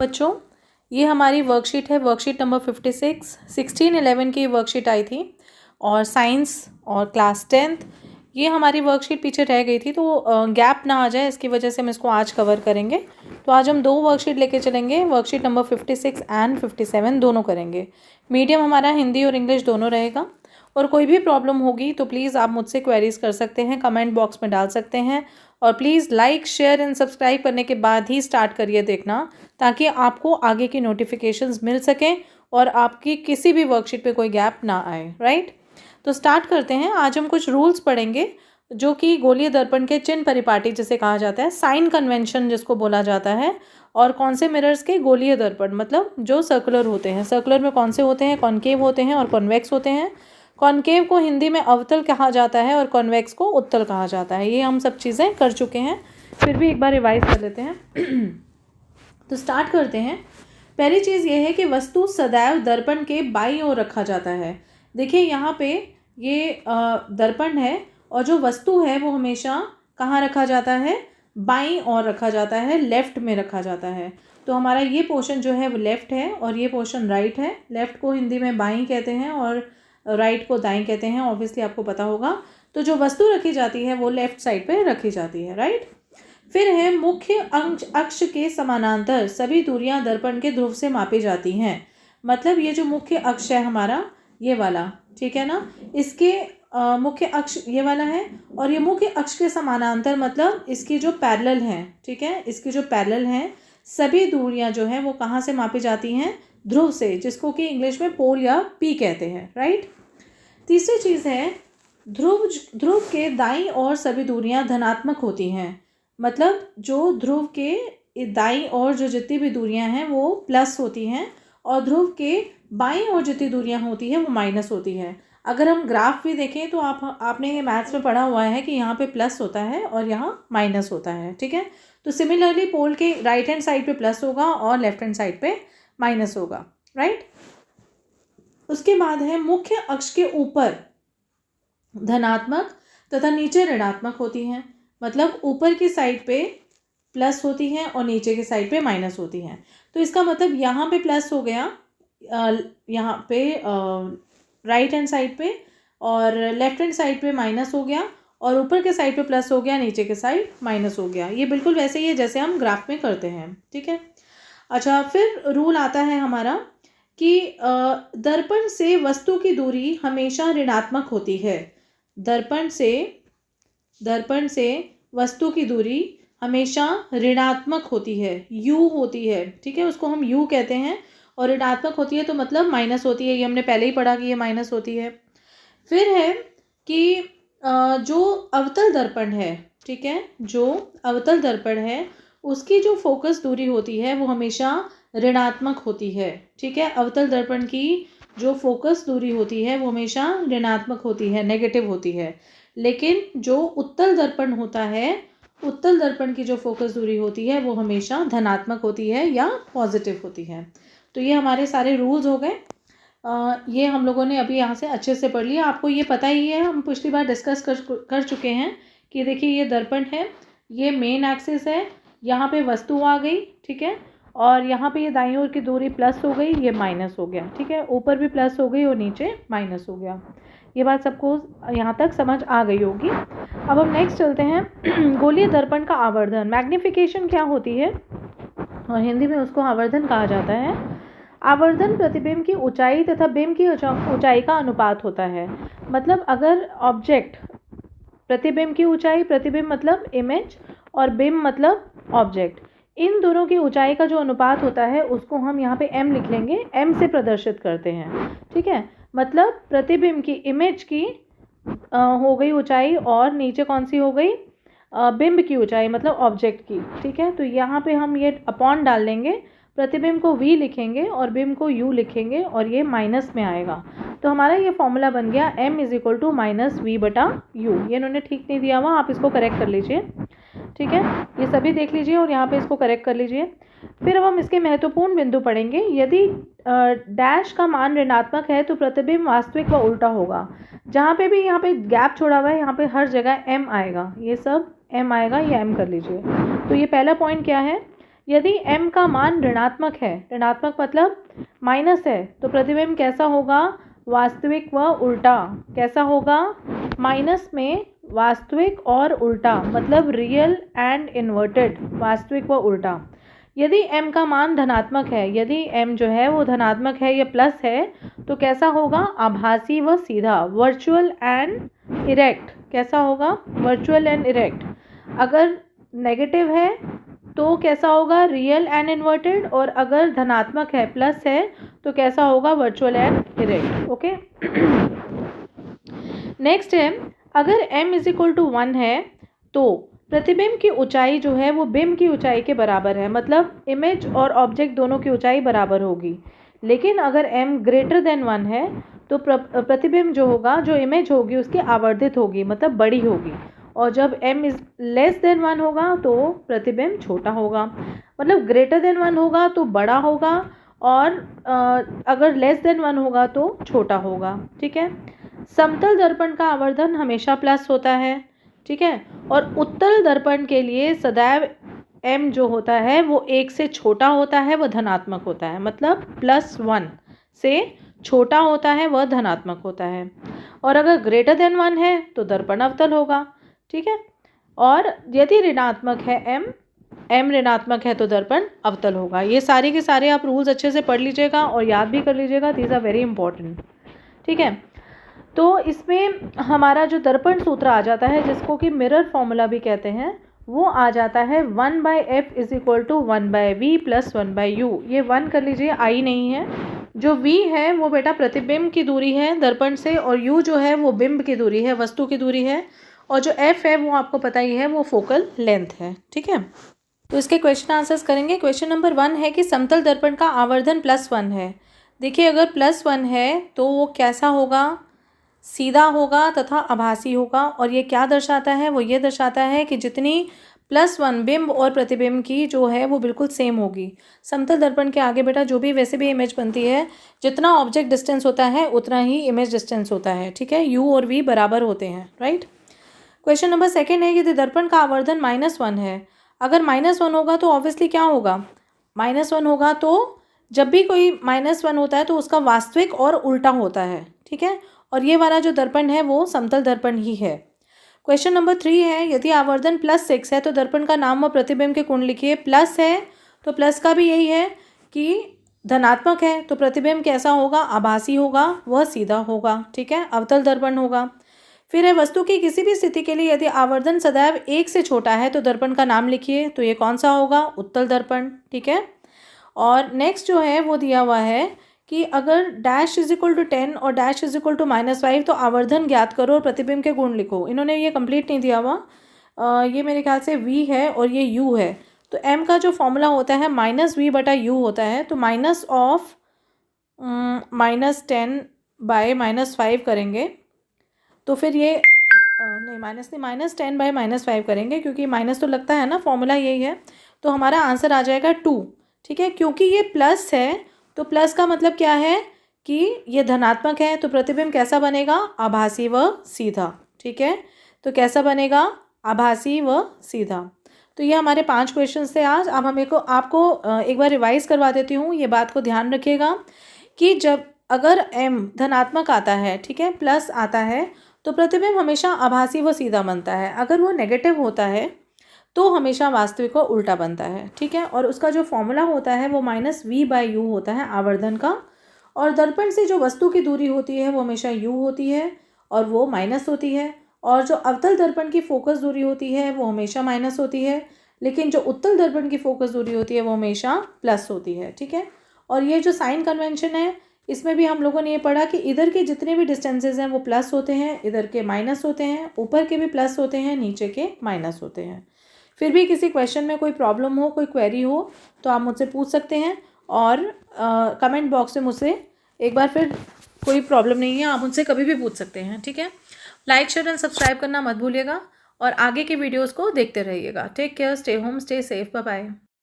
बच्चों, ये हमारी वर्कशीट है, वर्कशीट नंबर 56। 16-11 की वर्कशीट आई थी और साइंस और क्लास 10th ये हमारी वर्कशीट पीछे रह गई थी, तो गैप ना आ जाए इसकी वजह से हम इसको आज कवर करेंगे। तो आज हम 2 वर्कशीट लेके चलेंगे, वर्कशीट नंबर 56 एंड 57 दोनों करेंगे। मीडियम हमारा हिंदी और इंग्लिश दोनों रहेगा। और कोई भी प्रॉब्लम होगी तो प्लीज़ आप मुझसे क्वेरीज कर सकते हैं, कमेंट बॉक्स में डाल सकते हैं। और please like, share and subscribe करने के बाद ही स्टार्ट करिए देखना, ताकि आपको आगे की नोटिफिकेशंस मिल सकें और आपकी किसी भी वर्कशीट पे कोई गैप ना आए। राइट, तो स्टार्ट करते हैं। आज हम कुछ रूल्स पढ़ेंगे जो कि गोलीय दर्पण के चिन्ह परिपाटी जिसे कहा जाता है, साइन कन्वेंशन जिसको बोला जाता है। और कौन से मिरर्स के गोलीय दर्पण मतलब जो सर्कुलर होते हैं। सर्कुलर में कौन से होते हैं, कॉनकेव होते हैं और कॉन्वेक्स होते हैं। कॉनकेव को हिंदी में अवतल कहा जाता है और कॉन्वेक्स को उत्तल कहा जाता है। ये हम सब चीज़ें कर चुके हैं, फिर भी एक बार रिवाइज कर लेते हैं। तो स्टार्ट करते हैं। पहली चीज़ ये है कि वस्तु सदैव दर्पण के बाईं ओर रखा जाता है। देखिए यहाँ पे ये दर्पण है और जो वस्तु है वो हमेशा कहाँ रखा जाता है, बाईं ओर रखा जाता है, लेफ्ट में रखा जाता है। तो हमारा ये पोर्शन जो है वो लेफ्ट है और ये पोर्शन राइट है। लेफ्ट को हिंदी में बाईं कहते हैं और राइट को दाईं कहते हैं, ऑब्वियसली आपको पता होगा। तो जो वस्तु रखी जाती है वो लेफ्ट साइड पे रखी जाती है। राइट, फिर है मुख्य अक्ष के समानांतर सभी दूरियां दर्पण के ध्रुव से मापी जाती हैं। मतलब ये जो मुख्य अक्ष है हमारा, ये वाला, ठीक है ना, इसके मुख्य अक्ष ये वाला है और ये मुख्य अक्ष के समानांतर मतलब इसकी जो पैरेलल है, ठीक है, इसकी जो पैरेलल है सभी दूरियां जो हैं वो कहाँ से मापी जाती हैं, ध्रुव से, जिसको कि इंग्लिश में पोल या पी कहते हैं। राइट, तीसरी चीज़ है ध्रुव के दाईं ओर सभी दूरियां धनात्मक होती हैं। मतलब जो ध्रुव के दाईं ओर जो जितनी भी दूरियां हैं वो प्लस होती हैं और ध्रुव के बाईं ओर जितनी दूरियां होती हैं वो माइनस होती है। अगर हम ग्राफ भी देखें तो आपने ये मैथ्स में पढ़ा हुआ है कि यहाँ पे प्लस होता है और यहाँ माइनस होता है। ठीक है, तो सिमिलरली पोल के राइट हैंड साइड पे प्लस होगा और लेफ्ट हैंड साइड पे माइनस होगा। राइट, उसके बाद है मुख्य अक्ष के ऊपर धनात्मक तथा नीचे ऋणात्मक होती हैं। मतलब ऊपर की साइड पे प्लस होती हैं और नीचे की साइड पे माइनस होती हैं। तो इसका मतलब यहाँ पे प्लस हो गया, यहाँ पे राइट हैंड साइड पे, और लेफ्ट हैंड साइड पे माइनस हो गया, और ऊपर के साइड पे प्लस हो गया, नीचे के साइड माइनस हो गया। ये बिल्कुल वैसे ही है जैसे हम ग्राफ में करते हैं। ठीक है, अच्छा, फिर रूल आता है हमारा कि दर्पण से वस्तु की दूरी हमेशा ऋणात्मक होती है। दर्पण से वस्तु की दूरी हमेशा ऋणात्मक होती है, यू होती है। ठीक है, उसको हम यू कहते हैं और ऋणात्मक होती है तो मतलब माइनस होती है। ये हमने पहले ही पढ़ा कि ये माइनस होती है। फिर है कि जो अवतल दर्पण है, ठीक है, जो अवतल दर्पण है उसकी जो फोकस दूरी होती है वो हमेशा ऋणात्मक होती है। ठीक है, अवतल दर्पण की जो फोकस दूरी होती है वो हमेशा ऋणात्मक होती है, नेगेटिव होती है। लेकिन जो उत्तल दर्पण होता है, उत्तल दर्पण की जो फोकस दूरी होती है वो हमेशा धनात्मक होती है या पॉजिटिव होती है। तो ये हमारे सारे रूल्स हो गए। ये हम लोगों ने अभी यहाँ से अच्छे से पढ़ लिया। आपको ये पता ही है, हम पिछली बार डिस्कस कर चुके हैं कि देखिए ये दर्पण है, ये मेन एक्सिस है, यहाँ पे वस्तु आ गई, ठीक है, और यहाँ पे ये दाईं ओर की दूरी प्लस हो गई, ये माइनस हो गया। ठीक है, ऊपर भी प्लस हो गई और नीचे माइनस हो गया। ये बात सबको यहाँ तक समझ आ गई होगी। अब हम नेक्स्ट चलते हैं। गोलीय दर्पण का आवर्धन, मैग्निफिकेशन क्या होती है और हिंदी में उसको आवर्धन कहा जाता है। आवर्धन प्रतिबिंब की ऊंचाई तथा बिंब की ऊंचाई का अनुपात होता है। मतलब अगर ऑब्जेक्ट, प्रतिबिंब की ऊंचाई, प्रतिबिंब मतलब इमेज और बिंब मतलब ऑब्जेक्ट, इन दोनों की ऊंचाई का जो अनुपात होता है उसको हम यहाँ पे m लिख लेंगे, m से प्रदर्शित करते हैं। ठीक है, मतलब प्रतिबिंब की, इमेज की हो गई ऊंचाई और नीचे कौन सी हो गई, बिंब की ऊंचाई मतलब ऑब्जेक्ट की। ठीक है, तो यहाँ पे हम ये अपॉन डाल लेंगे, प्रतिबिंब को v लिखेंगे और बिंब को u लिखेंगे और ये माइनस में आएगा। तो हमारा ये फॉर्मूला बन गया m = -v/u। ये इन्होंने ठीक नहीं दिया हुआ, आप इसको करेक्ट कर लीजिए। ठीक है, ये सभी देख लीजिए और यहाँ पे इसको करेक्ट कर लीजिए। फिर अब हम इसके महत्वपूर्ण बिंदु पढ़ेंगे। यदि डैश का मान ऋणात्मक है तो प्रतिबिंब वास्तविक व उल्टा होगा। जहाँ पे भी यहाँ पे गैप छोड़ा हुआ है यहाँ पे हर जगह m आएगा, ये सब m आएगा, ये m कर लीजिए। तो ये पहला पॉइंट क्या है यदि m का मान ऋणात्मक है, ऋणात्मक मतलब माइनस है, तो प्रतिबिंब कैसा होगा, वास्तविक व उल्टा। कैसा होगा, माइनस में वास्तविक और उल्टा, मतलब रियल एंड इन्वर्टेड, वास्तविक व उल्टा। यदि m का मान धनात्मक है, यदि m जो है वो धनात्मक है या प्लस है, तो कैसा होगा, आभासी व सीधा, वर्चुअल एंड इरेक्ट। कैसा होगा, वर्चुअल एंड इरेक्ट। अगर नेगेटिव है तो कैसा होगा, रियल एंड इन्वर्टेड, और अगर धनात्मक है, प्लस है, तो कैसा होगा, virtual and erect. Okay. Next है, अगर m इज इक्वल टू 1 है तो प्रतिबिंब की ऊंचाई जो है वो बिंब की ऊंचाई के बराबर है, मतलब इमेज और ऑब्जेक्ट दोनों की ऊंचाई बराबर होगी। लेकिन अगर m ग्रेटर देन 1 है तो प्रतिबिंब जो होगा, जो इमेज होगी उसकी आवर्धित होगी, मतलब बड़ी होगी। और जब m इज लेस देन 1 होगा तो प्रतिबिंब छोटा होगा, मतलब ग्रेटर देन 1 होगा तो बड़ा होगा, और अगर लेस देन 1 होगा तो छोटा होगा। ठीक है। समतल दर्पण का आवर्धन हमेशा प्लस होता है। ठीक है। और उत्तल दर्पण के लिए सदैव m जो होता है वो 1 से छोटा होता है, वह धनात्मक होता है, मतलब +1 से छोटा होता है, वह धनात्मक होता है। और अगर ग्रेटर देन 1 है तो दर्पण अवतल होगा। ठीक है। और यदि ऋणात्मक है m ऋणात्मक है तो दर्पण अवतल होगा। ये सारे के सारे आप रूल्स अच्छे से पढ़ लीजिएगा और याद भी कर लीजिएगा, दीज आर वेरी इंपॉर्टेंट। ठीक है। तो इसमें हमारा जो दर्पण सूत्र आ जाता है, जिसको कि मिरर फॉर्मूला भी कहते हैं, वो आ जाता है 1/f is equal to 1/v plus 1/u। ये 1 कर लीजिए, i नहीं है। जो v है वो बेटा प्रतिबिंब की दूरी है दर्पण से, और u जो है वो बिंब की दूरी है, वस्तु की दूरी है, और जो f है वो आपको पता ही है, वो फोकल लेंथ है। ठीक है। तो इसके क्वेश्चन आंसर्स करेंगे। क्वेश्चन नंबर 1 है कि समतल दर्पण का आवर्धन +1 है। देखिए, अगर +1 है तो वो कैसा होगा, सीधा होगा तथा आभासी होगा। और ये क्या दर्शाता है, वो ये दर्शाता है कि जितनी +1 बिंब और प्रतिबिंब की जो है वो बिल्कुल सेम होगी। समतल दर्पण के आगे बेटा जो भी वैसे भी इमेज बनती है, जितना ऑब्जेक्ट डिस्टेंस होता है उतना ही इमेज डिस्टेंस होता है। ठीक है। u और v बराबर होते हैं, राइट। क्वेश्चन नंबर 2 है, यदि दर्पण का आवर्धन -1 है। अगर -1 होगा तो ऑब्वियसली क्या होगा, -1 होगा तो जब भी कोई -1 होता है तो उसका वास्तविक और उल्टा होता है। ठीक है। और ये वाला जो दर्पण है वो समतल दर्पण ही है। क्वेश्चन नंबर 3 है, यदि आवर्धन +6 है तो दर्पण का नाम व प्रतिबिंब के कोण लिखिए। प्लस है तो प्लस का भी यही है कि धनात्मक है तो प्रतिबिंब कैसा होगा, आभासी होगा, वह सीधा होगा। ठीक है। अवतल दर्पण होगा। फिर है, वस्तु की किसी भी स्थिति के लिए यदि आवर्धन सदैव 1 से छोटा है तो दर्पण का नाम लिखिए। तो ये कौन सा होगा, उत्तल दर्पण। ठीक है। और नेक्स्ट जो है वो दिया हुआ है कि अगर डैश इज इक्वल टू 10 और डैश इज इक्वल टू -5 तो आवर्धन ज्ञात करो और प्रतिबिंब के गुण लिखो। इन्होंने ये कंप्लीट नहीं दिया हुआ, ये मेरे ख्याल से v है और ये u है। तो m का जो फॉर्मूला होता है -v/u होता है। तो -10 by -5 करेंगे तो फिर ये नहीं, -10 by -5 करेंगे, क्योंकि माइनस तो लगता है ना, फॉर्मूला यही है। तो हमारा आंसर आ जाएगा 2। ठीक है। क्योंकि ये प्लस है तो प्लस का मतलब क्या है कि ये धनात्मक है, तो प्रतिबिंब कैसा बनेगा, आभासी व सीधा। ठीक है। तो कैसा बनेगा, आभासी व सीधा। तो ये हमारे 5 क्वेश्चन थे आज। अब हम आपको एक बार रिवाइज करवा देती हूँ। ये बात को ध्यान रखिएगा कि जब अगर m धनात्मक आता है, ठीक है, प्लस आता है, तो प्रतिबिंब हमेशा आभासी व सीधा बनता है। अगर वो नेगेटिव होता है तो हमेशा वास्तविक व उल्टा बनता है। ठीक है। और उसका जो फॉर्मूला होता है वो -v/u होता है आवर्धन का। और दर्पण से जो वस्तु की दूरी होती है वो हमेशा u होती है और वो माइनस होती है। और जो अवतल दर्पण की फोकस दूरी होती है वो हमेशा माइनस होती है, लेकिन जो उत्तल दर्पण की फोकस दूरी होती है वो हमेशा प्लस होती है। ठीक है। और ये जो साइन कन्वेंशन है, इसमें भी हम लोगों ने ये पढ़ा कि इधर के जितने भी डिस्टेंसेज हैं वो प्लस होते हैं, इधर के माइनस होते हैं, ऊपर के भी प्लस होते हैं, नीचे के माइनस होते हैं। फिर भी किसी क्वेश्चन में कोई प्रॉब्लम हो, कोई क्वेरी हो, तो आप मुझसे पूछ सकते हैं। और कमेंट बॉक्स में मुझसे एक बार, फिर कोई प्रॉब्लम नहीं है, आप मुझसे कभी भी पूछ सकते हैं। ठीक है। लाइक, शेयर एंड सब्सक्राइब करना मत भूलिएगा और आगे के वीडियोज़ को देखते रहिएगा। Take care, stay home, stay safe, bye bye.